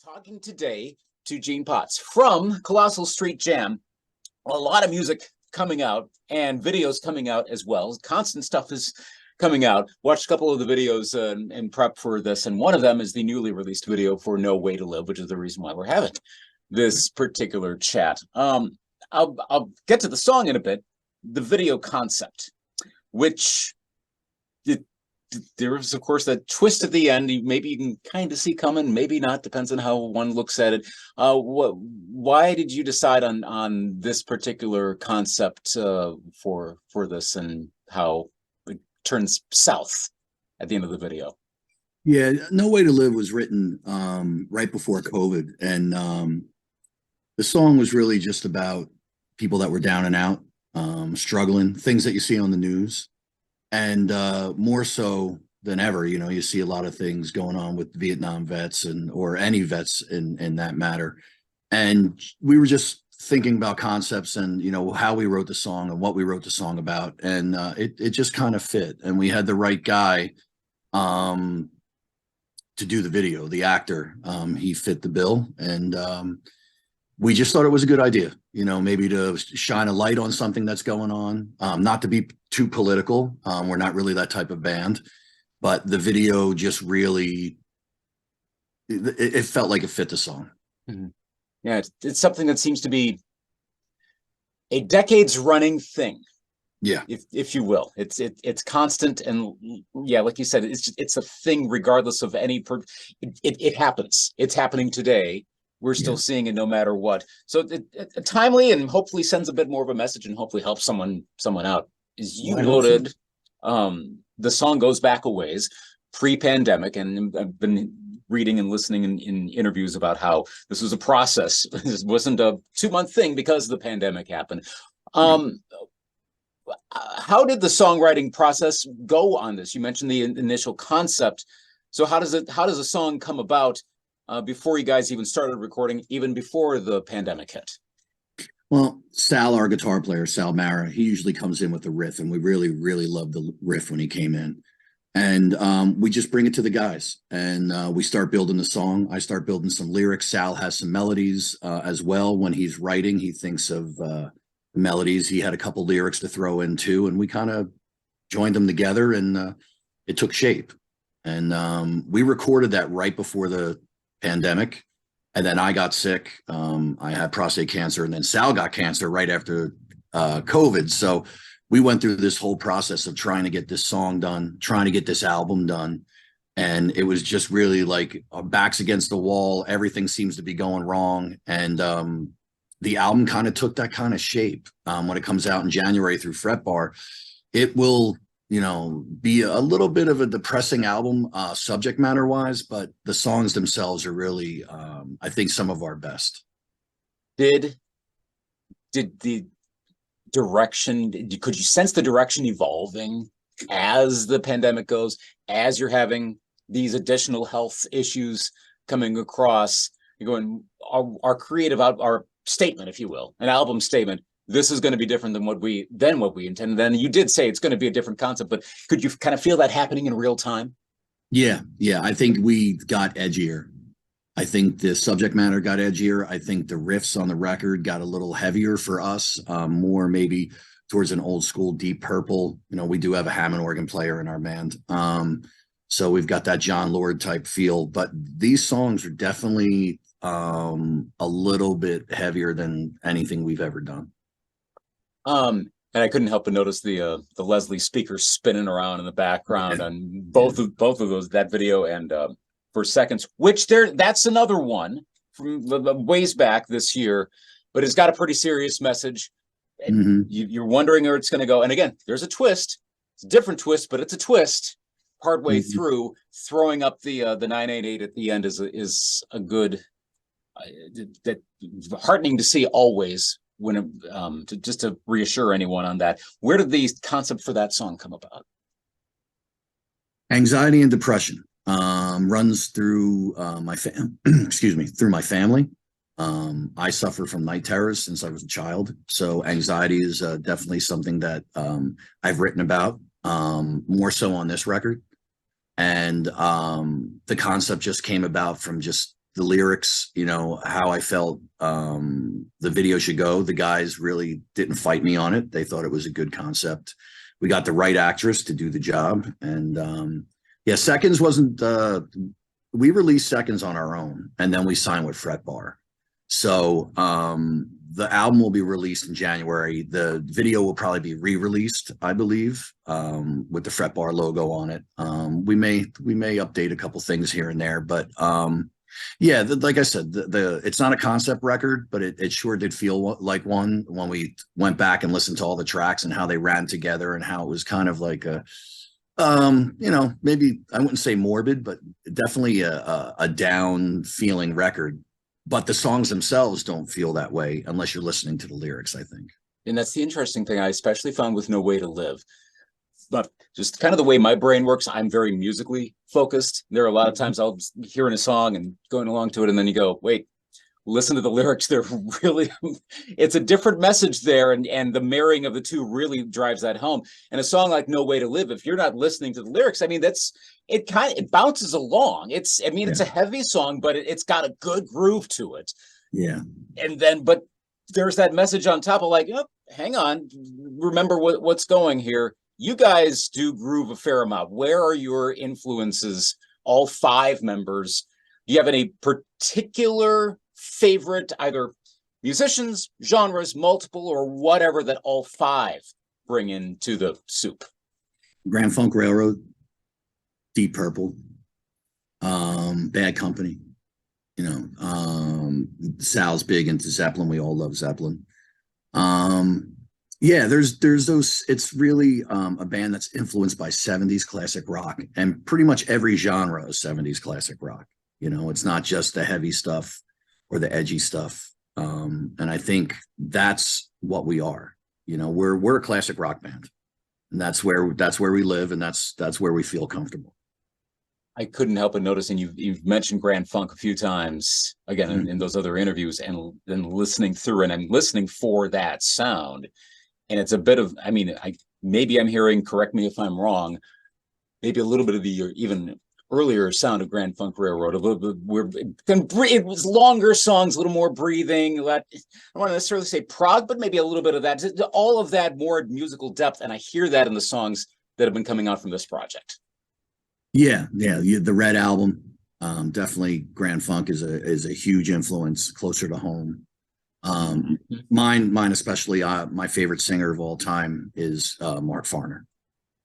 Talking today to Gene Potts from Colossal Street Jam. A lot of music coming out and videos coming out as well. Constant stuff is coming out. Watched a couple of the videos in prep for this, and one of them is the newly released video for No Way to Live, which is the reason why we're having this particular chat. I'll get to the song in a bit. The video concept, which there is, of course, that twist at the end. Maybe you can kind of see coming, maybe not. Depends on how one looks at it. Why did you decide on this particular concept for this, and how it turns south at the end of the video? Yeah, No Way to Live was written right before COVID, and the song was really just about people that were down and out, struggling, things that you see on the news. And more so than ever, you see a lot of things going on with Vietnam vets or any vets in that matter. And we were just thinking about concepts and, how we wrote the song and what we wrote the song about. And it just kind of fit. And we had the right guy to do the video, the actor. He fit the bill. And we just thought it was a good idea, maybe to shine a light on something that's going on, not to be too political. We're not really that type of band, but the video just really, it felt like it fit the song. Mm-hmm. Yeah, it's something that seems to be a decades running thing. Yeah, if you will, it's constant, and yeah, like you said, it's a thing regardless of any. It happens. It's happening today. We're still seeing it no matter what. So it timely, and hopefully sends a bit more of a message, and hopefully helps someone out. Is you noted the song goes back a ways, pre-pandemic, and I've been reading and listening in interviews about how this was a process. This wasn't a 2-month thing because the pandemic happened. How did the songwriting process go on this? You mentioned the initial concept. So how does a song come about? Before you guys even started recording, even before the pandemic hit? Well, Sal, our guitar player, Sal Mara, he usually comes in with the riff, and we really, really loved the riff when he came in. And we just bring it to the guys, and we start building the song. I start building some lyrics. Sal has some melodies as well. When he's writing, he thinks of melodies. He had a couple lyrics to throw in too, and we kind of joined them together, and it took shape. And we recorded that right before the pandemic, and then I got sick. I had prostate cancer, and then Sal got cancer right after COVID. So we went through this whole process of trying to get this song done, trying to get this album done. And it was just really like our backs against the wall. Everything seems to be going wrong. And the album kind of took that kind of shape. When it comes out in January through Fret Bar, it will be a little bit of a depressing album, subject matter wise, but the songs themselves are really, I think, some of our best. Did the direction, could you sense the direction evolving as the pandemic goes, as you're having these additional health issues coming across? You're going, our creative, our statement, if you will, an album statement, this is going to be different than what we intended. Then you did say it's going to be a different concept, but could you kind of feel that happening in real time? Yeah. I think we got edgier. I think the subject matter got edgier. I think the riffs on the record got a little heavier for us, more maybe towards an old school Deep Purple. We do have a Hammond organ player in our band. So we've got that John Lord type feel, but these songs are definitely a little bit heavier than anything we've ever done. And I couldn't help but notice the Leslie speakers spinning around in the background on both of those, that video and For Seconds, which that's another one from ways back this year, but it's got a pretty serious message. Mm-hmm. You're wondering where it's going to go. And again, there's a twist. It's a different twist, but it's a twist partway through. Throwing up the 988 at the end is a good, heartening to see always. When just to reassure anyone on that, where did the concept for that song come about? Anxiety and depression runs through through my family. I suffer from night terrors since I was a child, so anxiety is definitely something that I've written about, more so on this record. And the concept just came about from just the lyrics, you know, how I felt the video should go. The guys really didn't fight me on it. They thought it was a good concept. We got the right actress to do the job. And yeah, Seconds wasn't, we released Seconds on our own, and then we signed with Fret Bar. So the album will be released in January. The video will probably be re-released, I believe, with the Fret Bar logo on it. We may update a couple things here and there, but yeah, like I said, it's not a concept record, but it sure did feel like one when we went back and listened to all the tracks and how they ran together and how it was kind of like a, you know, maybe I wouldn't say morbid, but definitely a down feeling record. But the songs themselves don't feel that way unless you're listening to the lyrics, I think. And that's the interesting thing I especially found with No Way to Live. But just kind of the way my brain works, I'm very musically focused. There are a lot of times I'll be hearing a song and going along to it, and then you go, wait, listen to the lyrics. They're really, it's a different message there, and the marrying of the two really drives that home. And a song like No Way to Live, if you're not listening to the lyrics, I mean, it bounces along. It's a heavy song, but it's got a good groove to it. Yeah. And then, but there's that message on top of like, oh, hang on, remember what's going here. You guys do groove a fair amount. Where are your influences, all 5 members? Do you have any particular favorite, either musicians, genres, multiple, or whatever that all 5 bring into the soup? Grand Funk Railroad, Deep Purple, Bad Company. You know, Sal's big into Zeppelin. We all love Zeppelin. Yeah, there's those. It's really a band that's influenced by 70s classic rock, and pretty much every genre is 70s classic rock. You know, it's not just the heavy stuff or the edgy stuff. And I think that's what we are. You know, we're a classic rock band, and that's where we live, and that's where we feel comfortable. I couldn't help but notice, and you've mentioned Grand Funk a few times again in those other interviews, and then listening through, and I'm listening for that sound. And it's a bit of, I mean, maybe I'm hearing, correct me if I'm wrong, maybe a little bit of the even earlier sound of Grand Funk Railroad, a little bit where it was longer songs, a little more breathing. I don't want to necessarily say prog, but maybe a little bit of that, all of that more musical depth. And I hear that in the songs that have been coming out from this project. Yeah. The Red album, definitely Grand Funk is a huge influence, closer to home. Mine especially, my favorite singer of all time is Mark Farner,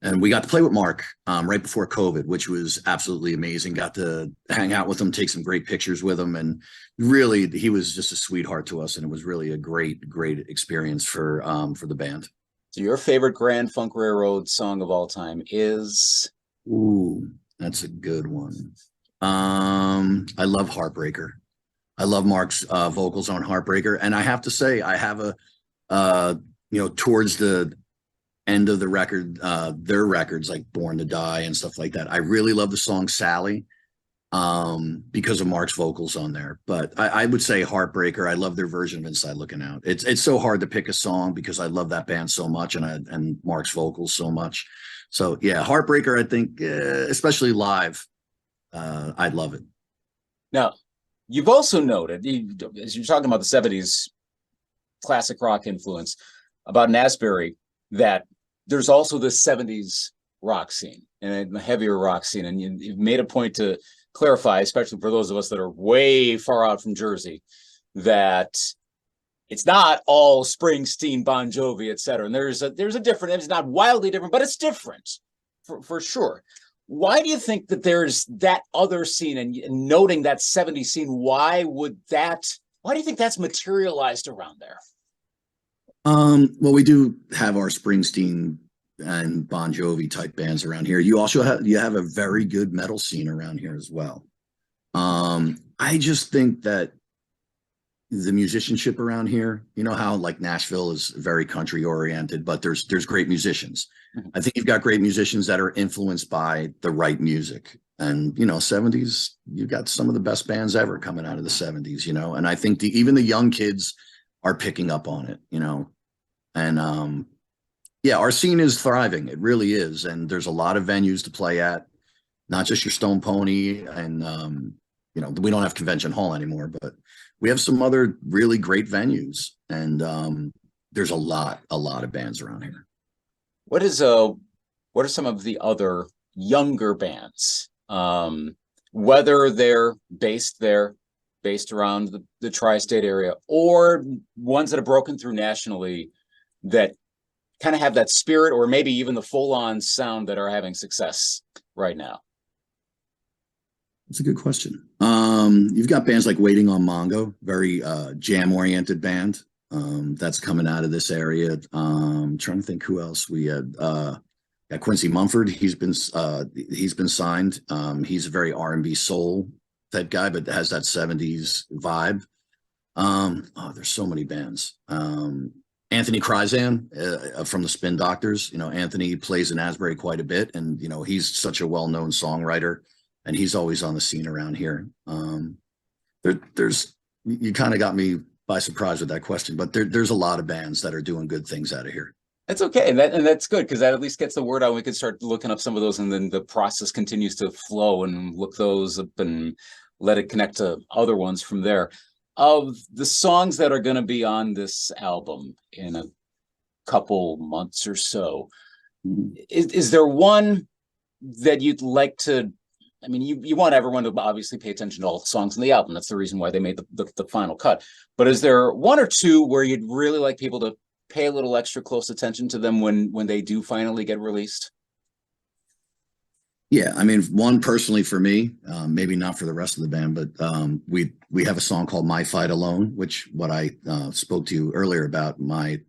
and we got to play with Mark right before COVID, which was absolutely amazing. Got to hang out with him, take some great pictures with him, and really he was just a sweetheart to us, and it was really a great experience for the band. So your favorite Grand Funk Railroad song of all time is? Ooh, that's a good one. I love Heartbreaker. I love Mark's vocals on Heartbreaker. And I have to say, I have you know, towards the end of the record, their records like Born to Die and stuff like that, I really love the song Sally because of Mark's vocals on there. But I would say Heartbreaker. I love their version of Inside Looking Out. It's so hard to pick a song because I love that band so much, and Mark's vocals so much. So yeah, Heartbreaker, I think, especially live, I'd love it. Now, you've also noted, as you're talking about the 70s classic rock influence, about in Asbury, that there's also this 70s rock scene and a heavier rock scene. And you've made a point to clarify, especially for those of us that are way far out from Jersey, that it's not all Springsteen, Bon Jovi, et cetera. And there's a different, it's not wildly different, but it's different for sure. Why do you think that there's that other scene, and noting that 70s scene, why do you think that's materialized around there? Well, we do have our Springsteen and Bon Jovi type bands around here. You also have a very good metal scene around here as well. I just think that the musicianship around here, you know how like Nashville is very country oriented, but there's great musicians. I think you've got great musicians that are influenced by the right music. And, you know, 70s, you've got some of the best bands ever coming out of the 70s, you know, and I think even the young kids are picking up on it, you know, and yeah, our scene is thriving. It really is. And there's a lot of venues to play at, not just your Stone Pony and you know, we don't have Convention Hall anymore, but we have some other really great venues, and there's a lot of bands around here. What are some of the other younger bands, whether they're based around the tri-state area, or ones that have broken through nationally, that kind of have that spirit, or maybe even the full-on sound, that are having success right now? That's a good question. You've got bands like Waiting on Mongo, very jam-oriented band, that's coming out of this area. Trying to think who else we had. Got Quincy Mumford. He's been signed. He's a very R&B soul type guy, but has that 70s vibe. There's so many bands. Anthony Kryzan from the Spin Doctors. You know, Anthony plays in Asbury quite a bit, and you know, he's such a well-known songwriter, and he's always on the scene around here. You kind of got me by surprise with that question, but there's a lot of bands that are doing good things out of here. That's okay, and that's good, because that at least gets the word out. We could start looking up some of those, and then the process continues to flow, and look those up and let it connect to other ones from there. Of the songs that are going to be on this album in a couple months or so, is there one that you'd like to? I mean, you want everyone to obviously pay attention to all the songs in the album. That's the reason why they made the final cut. But is there one or two where you'd really like people to pay a little extra close attention to them when they do finally get released? Yeah, I mean, one personally for me, maybe not for the rest of the band, but we have a song called "My Fight Alone," which what I spoke to you earlier about my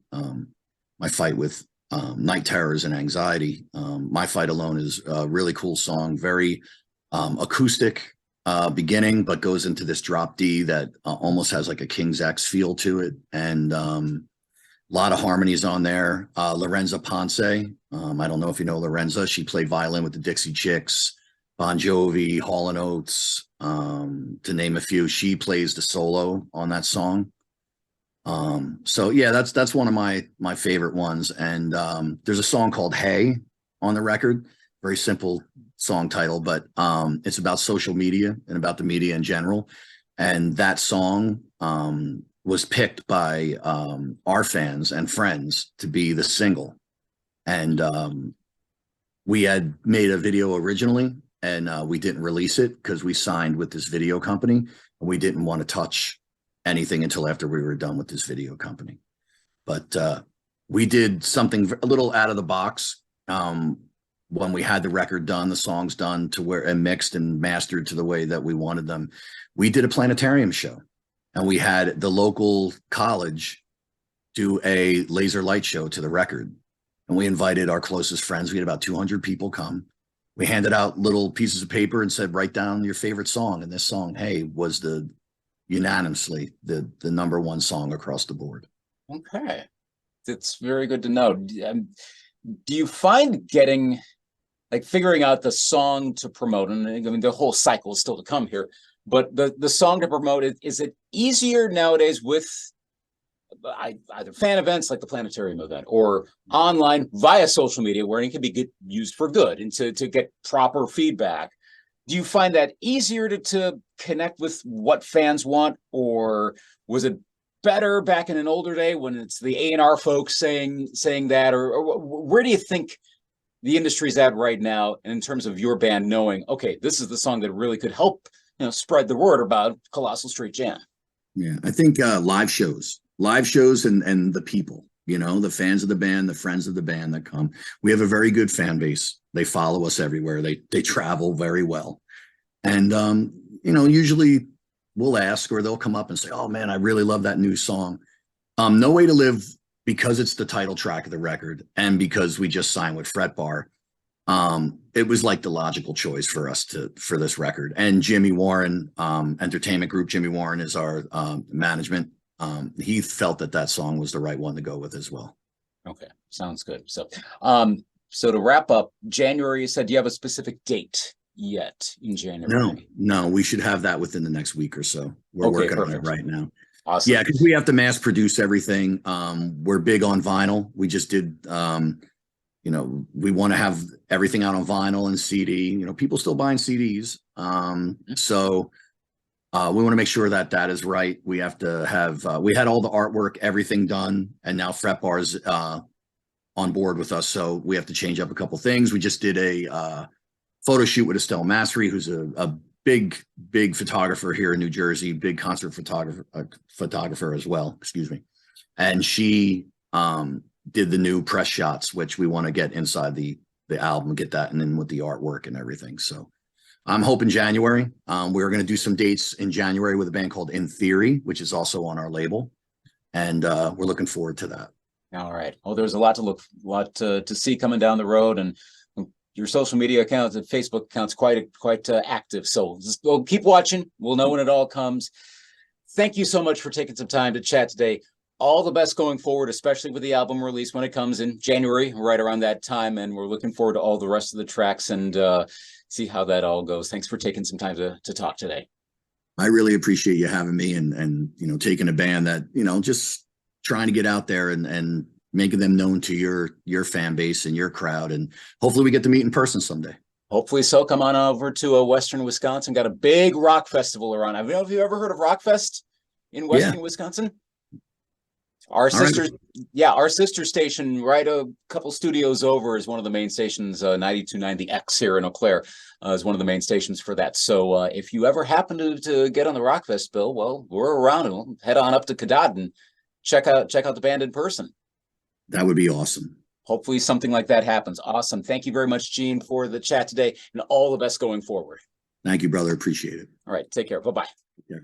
fight with night terrors and anxiety. "My Fight Alone" is a really cool song, very acoustic beginning, but goes into this drop D that almost has like a King's X feel to it, and a lot of harmonies on there. Lorenza Ponce, I don't know if you know Lorenza. She played violin with the Dixie Chicks, Bon Jovi, Hall & Oates, to name a few. She plays the solo on that song. So yeah, that's one of my favorite ones. And there's a song called "Hey" on the record. Very simple song title, but it's about social media and about the media in general. And that song was picked by our fans and friends to be the single. And we had made a video originally, and we didn't release it because we signed with this video company, and we didn't want to touch anything until after we were done with this video company. But we did something a little out of the box when we had the record done, the songs done to where, and mixed and mastered to the way that we wanted them. We did a planetarium show. And we had the local college do a laser light show to the record. And we invited our closest friends. We had about 200 people come. We handed out little pieces of paper and said, write down your favorite song. And this song, "Hey," was unanimously the #1 song across the board. Okay. It's very good to know. Do you find figuring out the song to promote, and I mean, the whole cycle is still to come here, but the song to promote, is it easier nowadays with either fan events like the planetarium event, or online via social media, where it can be used for good and to get proper feedback? Do you find that easier to connect with what fans want, or was it better back in an older day when it's the A&R folks saying that, or where do you think the industry's at right now in terms of your band knowing, okay, this is the song that really could help spread the word about Colossal Street Jam? Yeah, I think live shows and the people, the fans of the band, the friends of the band that come. We have a very good fan base. They follow us everywhere. They travel very well. And, usually we'll ask, or they'll come up and say, "Oh man, I really love that new song." No Way to Live, because it's the title track of the record, and because we just signed with Fret Bar, it was like the logical choice for us for this record. And Jimmy Warren, Entertainment Group, Jimmy Warren is our management. He felt that song was the right one to go with as well. Okay, sounds good. So, so to wrap up, January, you said, do you have a specific date yet in January? No, we should have that within the next week or so. We're working on it right now. Awesome. Yeah, because we have to mass produce everything. We're big on vinyl. We just did, we want to have everything out on vinyl and CD. People still buying CDs. So We want to make sure that that is right. We have to have, we had all the artwork, everything done, and now Fret Bar's on board with us. So we have to change up a couple things. We just did a photo shoot with Estelle Massery, who's a big photographer here in New Jersey, big concert photographer as well, excuse me. And she did the new press shots, which we want to get inside the album, get that, and then with the artwork and everything. So I'm hoping January. We're going to do some dates in January with a band called In Theory, which is also on our label. And we're looking forward to that. All right. Well, there's a lot to see coming down the road, and your social media accounts and Facebook accounts quite active. So just we'll keep watching. We'll know when it all comes. Thank you so much for taking some time to chat today. All the best going forward, especially with the album release when it comes in January, right around that time. And we're looking forward to all the rest of the tracks and see how that all goes. Thanks for taking some time to talk today. I really appreciate you having me and you know, taking a band that, you know, just trying to get out there and making them known to your fan base and your crowd. And hopefully we get to meet in person someday. Hopefully so. Come on over to Western Wisconsin. Got a big rock festival around. I don't know if you ever heard of Rockfest in Western Wisconsin. Our sister, our sister station, right a couple studios over, is one of the main stations. 9290X here in Eau Claire is one of the main stations for that. So if you ever happen to get on the Rockfest bill, well, we're around, and we'll head on up to Cadott and check out the band in person. That would be awesome. Hopefully something like that happens. Awesome. Thank you very much, Gene, for the chat today, and all the best going forward. Thank you, brother. Appreciate it. All right. Take care. Bye-bye. Yeah.